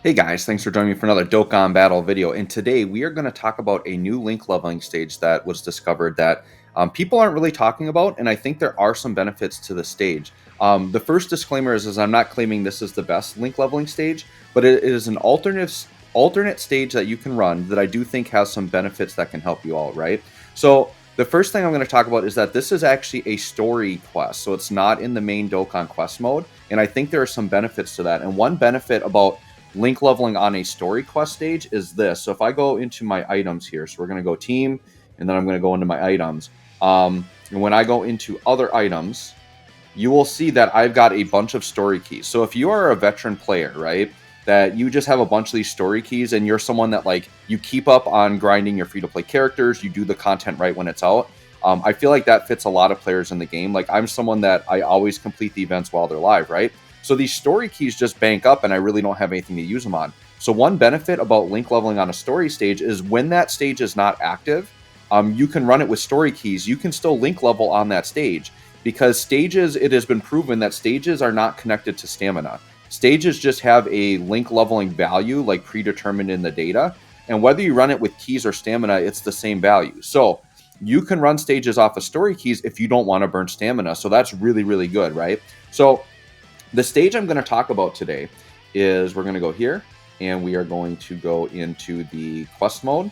Hey guys, thanks for joining me for another Dokkan Battle video. And today we are going to talk about a new link leveling stage that was discovered that people aren't really talking about, and I think there are some benefits to the stage. The first disclaimer is I'm not claiming this is the best link leveling stage, but it is an alternate stage that you can run that I do think has some benefits that can help you all, right? So the first thing I'm going to talk about is that this is actually a story quest, so it's not in the main Dokkan quest mode, and I think there are some benefits to that. And one benefit about link leveling on a story quest stage is this. So if I go into my items here, so we're going to go team, and then I'm going to go into my items. And when I go into other items, you will see that I've got a bunch of story keys. So if you are a veteran player, right, that you just have a bunch of these story keys and you're someone that like you keep up on grinding your free to play characters, you do the content right when it's out. I feel like that fits a lot of players in the game. Like I'm someone that I always complete the events while they're live, right? So these story keys just bank up and I really don't have anything to use them on. So one benefit about link leveling on a story stage is when that stage is not active, you can run it with story keys. You can still link level on that stage because stages, it has been proven that stages are not connected to stamina. Stages just have a link leveling value like predetermined in the data. And whether you run it with keys or stamina, it's the same value. So you can run stages off of story keys if you don't want to burn stamina. So that's really, really good, right? So the stage I'm going to talk about today is we're going to go here and we are going to go into the quest mode.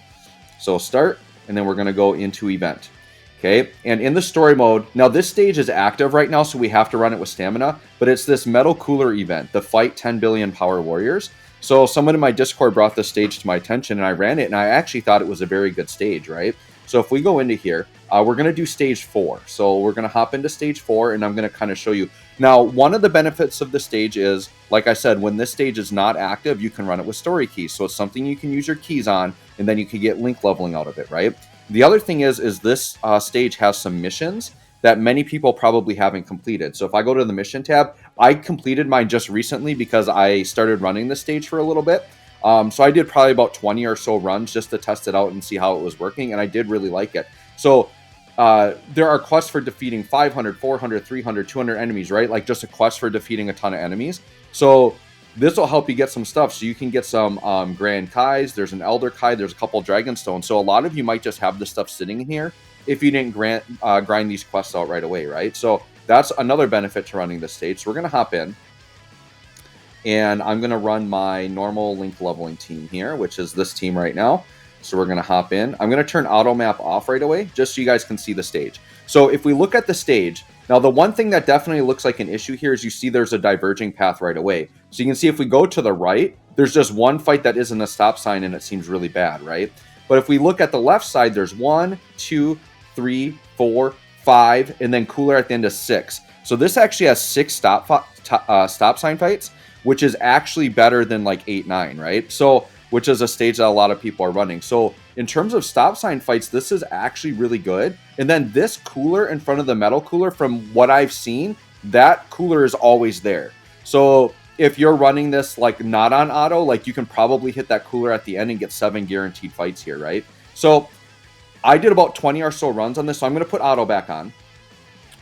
So start, and then we're going to go into event. Okay, and in the story mode, now this stage is active right now, so we have to run it with stamina, but it's this Metal Cooler event, the Fight 10 Billion Power Warriors. So someone in my Discord brought this stage to my attention, and I ran it, and I actually thought it was a very good stage, right? So if we go into here, we're going to do stage 4. So we're going to hop into stage 4, and I'm going to kind of show you. Now, one of the benefits of the stage is, like I said, when this stage is not active, you can run it with story keys. So it's something you can use your keys on, and then you can get link leveling out of it, right? The other thing is this stage has some missions that many people probably haven't completed. So if I go to the mission tab, I completed mine just recently because I started running this stage for a little bit. So I did probably about 20 or so runs just to test it out and see how it was working, and I did really like it. So there are quests for defeating 500, 400, 300, 200 enemies, right? Like just a quest for defeating a ton of enemies. So this will help you get some stuff. So you can get some Grand Kais. There's an Elder Kai. There's a couple Dragon Stones. So a lot of you might just have this stuff sitting in here if you didn't grind these quests out right away, right? So that's another benefit to running this stage. So we're going to hop in. And I'm going to run my normal link leveling team here, which is this team right now. So we're going to hop in. I'm going to turn auto map off right away, just so you guys can see the stage. So if we look at the stage, now the one thing that definitely looks like an issue here is you see there's a diverging path right away. So you can see if we go to the right, there's just one fight that isn't a stop sign and it seems really bad, right? But if we look at the left side, there's 1, 2, 3, 4, 5, and then cooler at the end of 6. So this actually has 6 stop sign fights, which is actually better than like 8, 9, right? So which is a stage that a lot of people are running. So in terms of stop sign fights, this is actually really good. And then this cooler in front of the metal cooler, from what I've seen, that cooler is always there. So if you're running this like not on auto, like you can probably hit that cooler at the end and get 7 guaranteed fights here, right? So I did about 20 or so runs on this, so I'm going to put auto back on.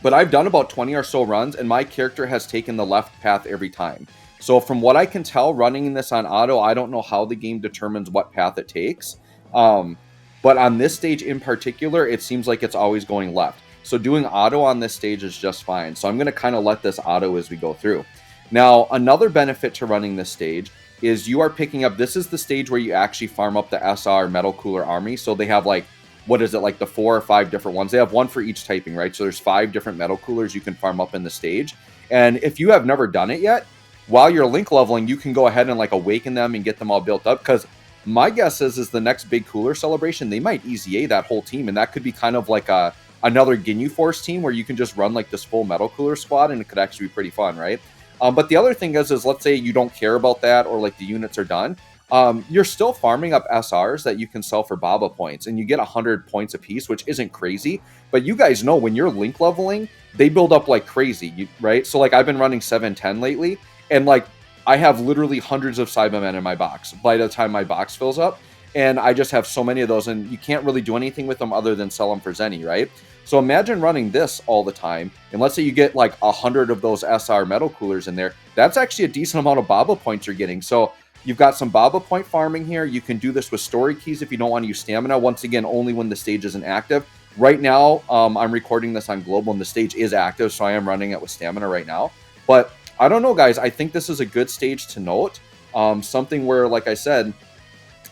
But I've done about 20 or so runs, and my character has taken the left path every time. So from what I can tell, running this on auto, I don't know how the game determines what path it takes. But on this stage in particular, it seems like it's always going left. So doing auto on this stage is just fine. So I'm going to kind of let this auto as we go through. Now, another benefit to running this stage is you are picking up, this is the stage where you actually farm up the SR Metal Cooler Army. So they have like, what is it, like the 4 or 5 different ones. They have one for each typing, right? So there's 5 different metal coolers you can farm up in the stage. And if you have never done it yet, while you're link leveling, you can go ahead and like awaken them and get them all built up. Because my guess is the next big cooler celebration, they might EZA that whole team. And that could be kind of like another Ginyu Force team where you can just run like this full metal cooler squad and it could actually be pretty fun, right? But the other thing is let's say you don't care about that or like the units are done. You're still farming up SRs that you can sell for Baba points, and you get 100 points a piece, which isn't crazy. But you guys know when you're link leveling, they build up like crazy, right? So like I've been running 710 lately, and like I have literally hundreds of Cybermen in my box by the time my box fills up, and I just have so many of those, and you can't really do anything with them other than sell them for Zenny, right? So imagine running this all the time, and let's say you get like 100 of those SR metal coolers in there. That's actually a decent amount of Baba points you're getting. So You've got some Baba point farming here. You can do this with story keys if you don't want to use stamina. Once again, only when the stage isn't active. Right now, I'm recording this on global and the stage is active, so I am running it with stamina right now. But I don't know, guys. I think this is a good stage to note. Something where, like I said,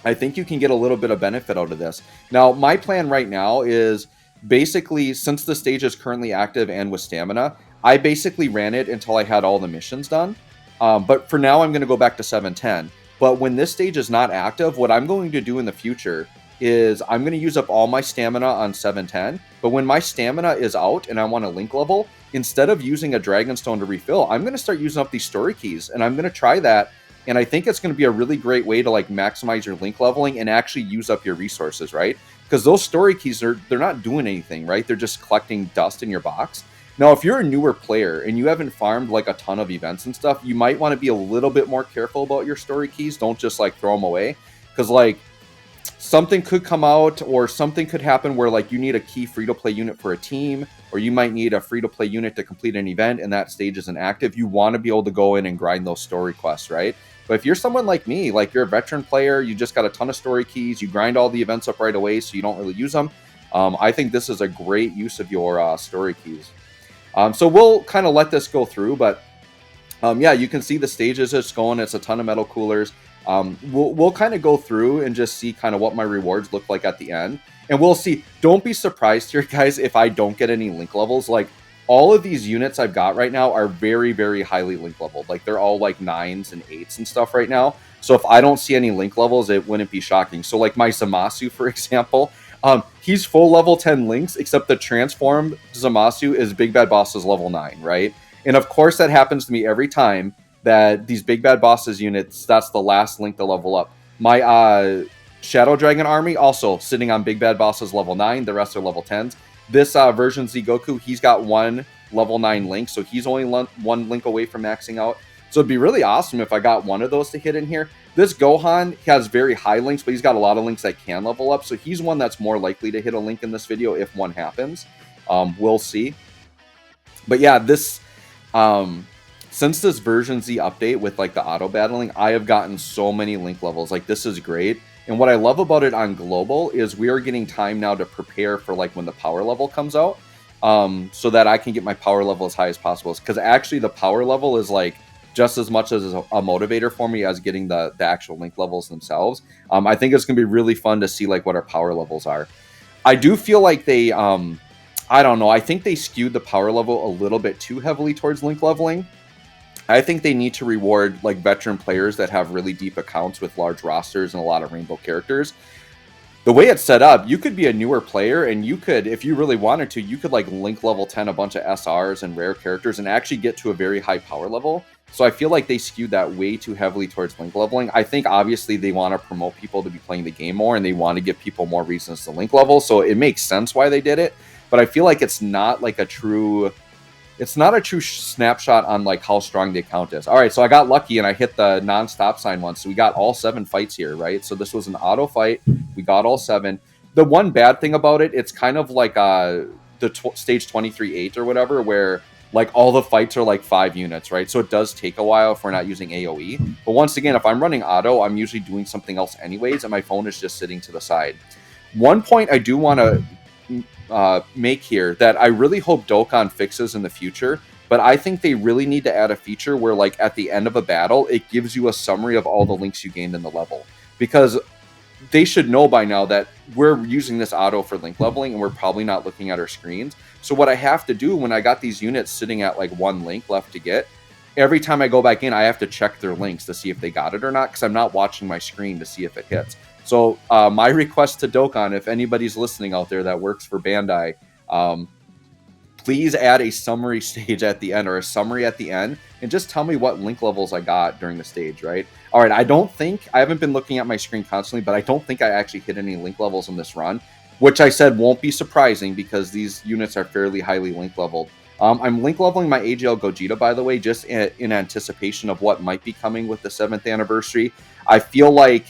I think you can get a little bit of benefit out of this. Now, my plan right now is basically, since the stage is currently active and with stamina, I basically ran it until I had all the missions done. But for now, I'm going to go back to 710. But when this stage is not active, what I'm going to do in the future is I'm going to use up all my stamina on 710. But when my stamina is out and I want to link level, instead of using a Dragonstone to refill, I'm going to start using up these story keys. And I'm going to try that. And I think it's going to be a really great way to like maximize your link leveling and actually use up your resources, right? Because those story keys they're not doing anything, right? They're just collecting dust in your box. Now, if you're a newer player and you haven't farmed like a ton of events and stuff, you might want to be a little bit more careful about your story keys. Don't just like throw them away, because like something could come out or something could happen where like you need a key free-to-play unit for a team, or you might need a free-to-play unit to complete an event and that stage isn't active. You want to be able to go in and grind those story quests, right? But if you're someone like me, like you're a veteran player, you just got a ton of story keys, you grind all the events up right away so you don't really use them, I think this is a great use of your story keys. So we'll kind of let this go through, but yeah, you can see the stages it's going. It's a ton of metal coolers. We'll kind of go through and just see kind of what my rewards look like at the end. And we'll see. Don't be surprised here, guys, if I don't get any link levels. Like, all of these units I've got right now are very, very highly link leveled. Like, they're all like 9s and 8s and stuff right now. So if I don't see any link levels, it wouldn't be shocking. So like my Zamasu, for example, he's full level 10 links, except the transformed Zamasu is Big Bad Boss's level 9, right? And of course that happens to me every time that these Big Bad Bosses units, that's the last link to level up. My Shadow Dragon army also sitting on Big Bad Boss's level 9, the rest are level 10s. This version Z Goku, he's got one level 9 link, so he's only one link away from maxing out. So it'd be really awesome if I got one of those to hit in here. This Gohan has very high links, but he's got a lot of links that can level up. So he's one that's more likely to hit a link in this video if one happens. We'll see. But yeah, this since this version Z update with like the auto battling, I have gotten so many link levels. Like, this is great. And what I love about it on global is we are getting time now to prepare for like when the power level comes out, so that I can get my power level as high as possible. Because actually the power level is like just as much as a motivator for me as getting the actual link levels themselves. I think it's going to be really fun to see like what our power levels are. I do feel like they, I don't know, I think they skewed the power level a little bit too heavily towards link leveling. I think they need to reward like veteran players that have really deep accounts with large rosters and a lot of rainbow characters. The way it's set up, you could be a newer player and you could, if you really wanted to, you could like link level 10 a bunch of SRs and rare characters and actually get to a very high power level. So I feel like they skewed that way too heavily towards link leveling. I think obviously they want to promote people to be playing the game more and they want to give people more reasons to link level. So it makes sense why they did it. But I feel like it's not like a true... It's not a true snapshot on like how strong the account is. All right, so I got lucky and I hit the non-stop sign once. So we got all 7 fights here, right? So this was an auto fight. We got all 7. The one bad thing about it, it's kind of like the stage 23-8 or whatever, where like all the fights are like 5 units, right? So it does take a while if we're not using AoE. But once again, if I'm running auto, I'm usually doing something else anyways, and my phone is just sitting to the side. One point I do want to make here that I really hope Dokkan fixes in the future, but I think they really need to add a feature where like at the end of a battle, it gives you a summary of all the links you gained in the level, because they should know by now that we're using this auto for link leveling and we're probably not looking at our screens. So what I have to do when I got these units sitting at like 1 link left to get, every time I go back in, I have to check their links to see if they got it or not, because I'm not watching my screen to see if it hits. So my request to Dokkan, if anybody's listening out there that works for Bandai, please add a summary stage at the end, or a summary at the end, and just tell me what link levels I got during the stage, right? All right, I haven't been looking at my screen constantly, but I don't think I actually hit any link levels in this run, which I said won't be surprising because these units are fairly highly link leveled. I'm link leveling my AGL Gogeta, by the way, just in anticipation of what might be coming with the 7th anniversary. I feel like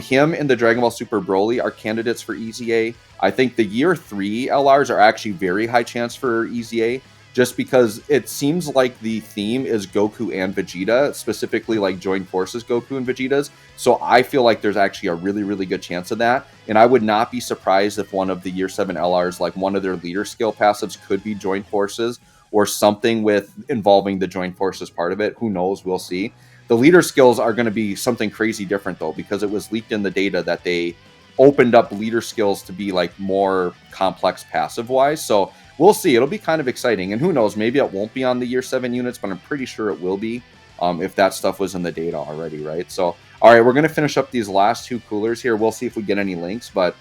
him and the Dragon Ball Super Broly are candidates for EZA. I think the year 3 LRs are actually very high chance for EZA, just because it seems like the theme is Goku and Vegeta, specifically like joined forces Goku and Vegeta's. So I feel like there's actually a really, really good chance of that. And I would not be surprised if one of the Year 7 LRs, like one of their leader skill passives, could be joined forces or something with involving the joined forces part of it. Who knows? We'll see. The leader skills are going to be something crazy different though, because it was leaked in the data that they opened up leader skills to be like more complex passive wise. So we'll see. It'll be kind of exciting. And who knows, maybe it won't be on the Year 7 units, but I'm pretty sure it will be if that stuff was in the data already, right? So, all right, we're going to finish up these last two coolers here. We'll see if we get any links. But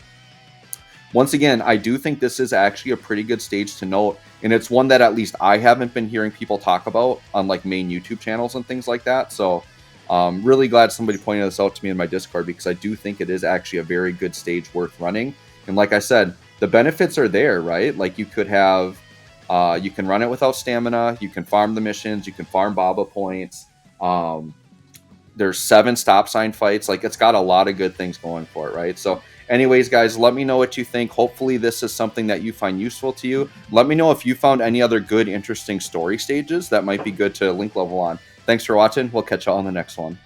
once again, I do think this is actually a pretty good stage to note. And it's one that at least I haven't been hearing people talk about on like main YouTube channels and things like that. So really glad somebody pointed this out to me in my Discord, because I do think it is actually a very good stage worth running. And like I said, the benefits are there, right? Like you could have, you can run it without stamina, you can farm the missions, you can farm Baba points. There's 7 stop sign fights. Like it's got a lot of good things going for it, right? So anyways, guys, let me know what you think. Hopefully this is something that you find useful to you. Let me know if you found any other good, interesting story stages that might be good to link level on. Thanks for watching. We'll catch y'all on the next one.